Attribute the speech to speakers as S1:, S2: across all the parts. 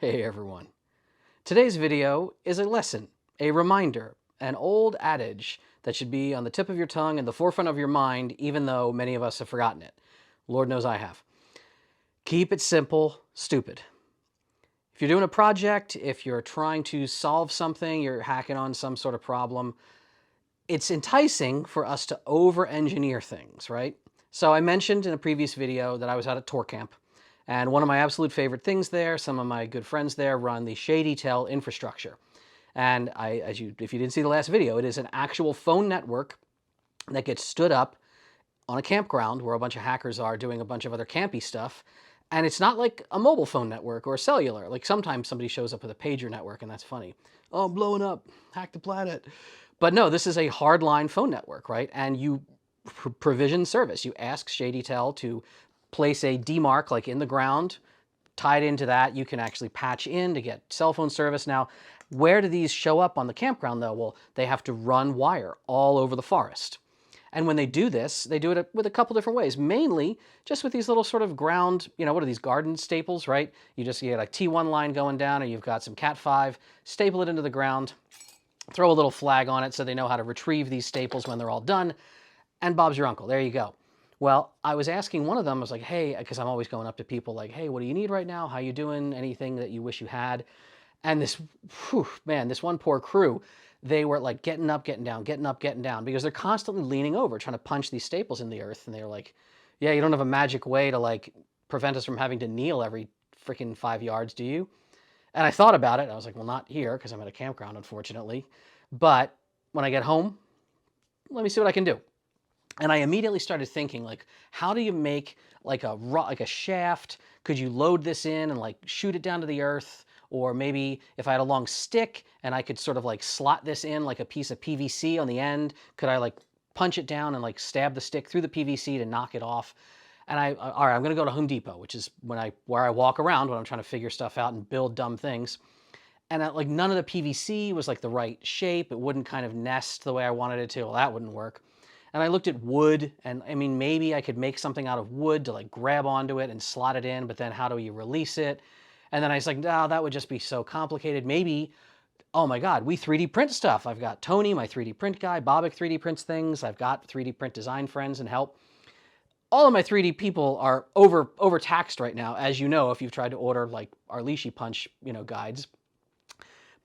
S1: Hey everyone. Today's video is a lesson, a reminder, an old adage that should be on the tip of your tongue and the forefront of your mind, even though many of us have forgotten it. Lord knows I have. Keep it simple, stupid. If you're doing a project, if you're trying to solve something, you're hacking on some sort of problem, it's enticing for us to over-engineer things, right? So I mentioned in a previous video that I was at a tour camp. And one of my absolute favorite things there, some of my good friends there run the Shady Tel infrastructure. And if you didn't see the last video, it is an actual phone network that gets stood up on a campground where a bunch of hackers are doing a bunch of other campy stuff. And it's not like a mobile phone network or a cellular. Like sometimes somebody shows up with a pager network and that's funny. Oh, I'm blowing up, hack the planet. But no, this is a hardline phone network, right? And you provision service. You ask Shady Tel to place a demarc like in the ground, tied into that. You can actually patch in to get cell phone service. Now, where do these show up on the campground though? Well, they have to run wire all over the forest. And when they do this, they do it with a couple different ways, mainly just with these little sort of ground, what are these, garden staples, right? You get a T1 line going down, or you've got some Cat5, staple it into the ground, throw a little flag on it so they know how to retrieve these staples when they're all done, and Bob's your uncle. There you go. Well, I was asking one of them, I was like, hey, because I'm always going up to people like, hey, what do you need right now? How you doing? Anything that you wish you had? And this one poor crew, they were like getting up, getting down, getting up, getting down, because they're constantly leaning over, trying to punch these staples in the earth. And they're like, yeah, you don't have a magic way to like prevent us from having to kneel every freaking 5 yards, do you? And I thought about it. I was like, well, not here, because I'm at a campground, unfortunately. But when I get home, let me see what I can do. And I immediately started thinking, like, how do you make like a shaft? Could you load this in and like shoot it down to the earth? Or maybe if I had a long stick and I could sort of like slot this in like a piece of PVC on the end, could I like punch it down and like stab the stick through the PVC to knock it off? And all right, I'm gonna go to Home Depot, which is where I walk around when I'm trying to figure stuff out and build dumb things. And like none of the PVC was like the right shape. It wouldn't kind of nest the way I wanted it to. Well, that wouldn't work. And I looked at wood, and I mean, maybe I could make something out of wood to like grab onto it and slot it in, but then how do you release it? And then I was like, no, that would just be so complicated. Maybe, oh my God, we 3D print stuff. I've got Tony, my 3D print guy, Bobic 3D prints things. I've got 3D print design friends and help. All of my 3D people are overtaxed right now, as you know, if you've tried to order like our Leashy Punch, guides.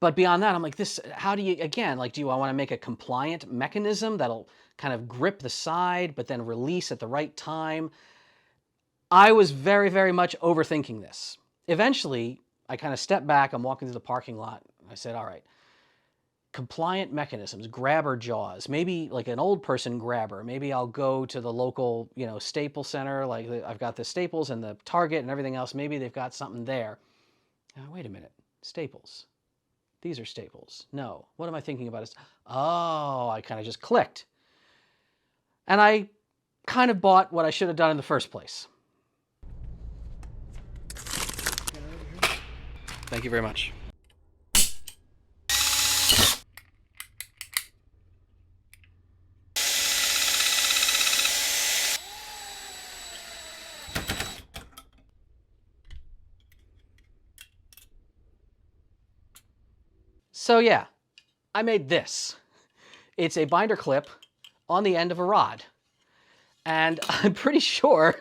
S1: But beyond that, I'm like, how do you, again, like, do I want to make a compliant mechanism that'll kind of grip the side, but then release at the right time? I was very, very much overthinking this. Eventually, I kind of stepped back. I'm walking through the parking lot. I said, all right, compliant mechanisms, grabber jaws, maybe like an old person grabber. Maybe I'll go to the local, staple center. Like I've got the Staples and the Target and everything else. Maybe they've got something there. Now, wait a minute, Staples. These are staples. No, what am I thinking about? Oh, I kind of just clicked. And I kind of bought what I should have done in the first place. Thank you very much. So yeah, I made this. It's a binder clip on the end of a rod. And I'm pretty sure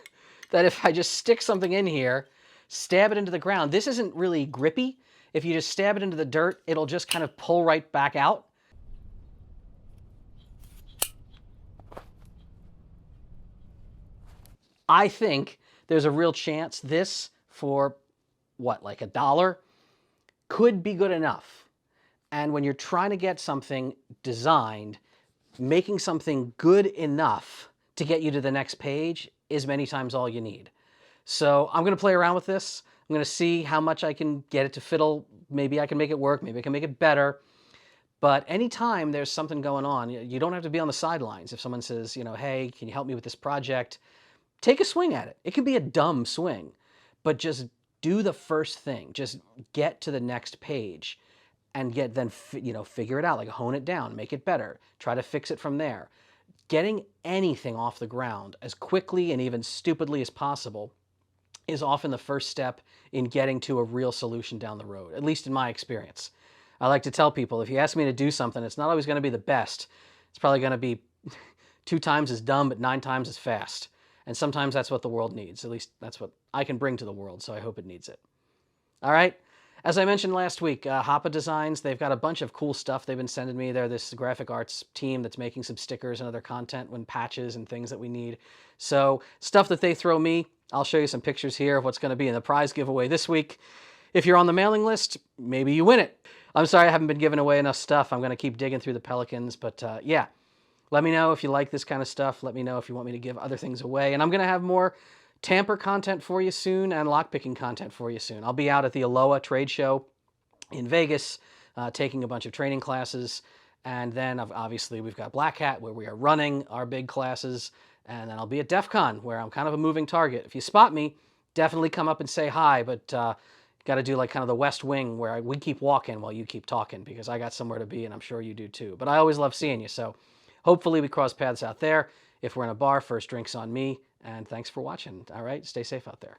S1: that if I just stick something in here, stab it into the ground, this isn't really grippy. If you just stab it into the dirt, it'll just kind of pull right back out. I think there's a real chance this, for what, like $1, could be good enough. And when you're trying to get something designed, making something good enough to get you to the next page is many times all you need. So I'm going to play around with this. I'm going to see how much I can get it to fiddle. Maybe I can make it work. Maybe I can make it better. But anytime there's something going on, you don't have to be on the sidelines. If someone says, hey, can you help me with this project? Take a swing at it. It can be a dumb swing, but just do the first thing. Just get to the next page. And then figure it out, like hone it down, make it better, try to fix it from there. Getting anything off the ground as quickly and even stupidly as possible is often the first step in getting to a real solution down the road, at least in my experience. I like to tell people, if you ask me to do something, it's not always going to be the best. It's probably going to be 2 times as dumb, but 9 times as fast. And sometimes that's what the world needs. At least that's what I can bring to the world, so I hope it needs it. All right. As I mentioned last week, Hoppa Designs, they've got a bunch of cool stuff they've been sending me. They're this graphic arts team that's making some stickers and other content when patches and things that we need. So stuff that they throw me, I'll show you some pictures here of what's going to be in the prize giveaway this week. If you're on the mailing list, maybe you win it. I'm sorry I haven't been giving away enough stuff. I'm going to keep digging through the Pelicans, but yeah. Let me know if you like this kind of stuff. Let me know if you want me to give other things away. And I'm going to have more tamper content for you soon and lockpicking content for you soon. I'll be out at the Aloha trade show in Vegas, taking a bunch of training classes. And then obviously we've got Black Hat, where we are running our big classes. And then I'll be at DEF CON, where I'm kind of a moving target. If you spot me, definitely come up and say hi, but got to do like kind of the West Wing, where we keep walking while you keep talking, because I got somewhere to be and I'm sure you do too. But I always love seeing you, so hopefully we cross paths out there. If we're in a bar, first drink's on me. And thanks for watching. All right, stay safe out there.